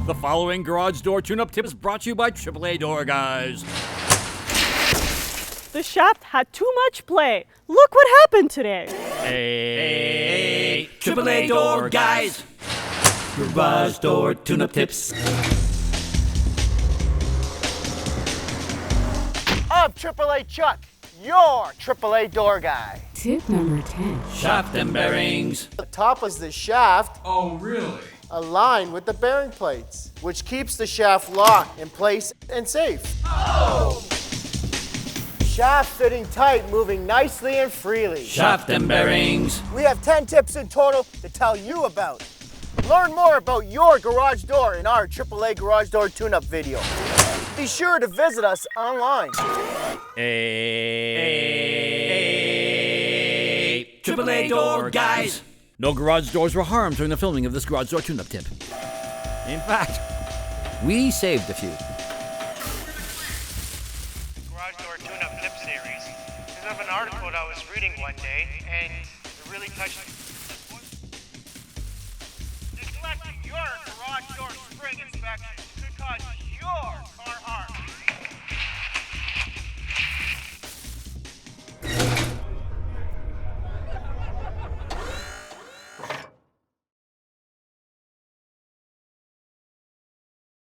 The following garage door tune-up tip is brought to you by AAA Door Guys. The shaft had too much play. Look what happened today. Hey, AAA Door Guys. Garage door tune-up tips. I'm AAA Chuck, your AAA door guy. Tip number 10. Shaft and bearings. The top is the shaft. Oh, really? Aligned with the bearing plates, which keeps the shaft locked in place and safe. Oh! Shaft fitting tight, moving nicely and freely. Shaft and bearings. We have 10 tips in total to tell you about. Learn more about your garage door in our AAA Garage Door Tune-Up video. Be sure to visit us online. Hey, AAA Door Guys. No garage doors were harmed during the filming of this garage door tune-up tip. In fact, we saved a few. Garage Door Tune-Up Tip Series. This is of an article that I was reading one day, and it really touched me. Neglect your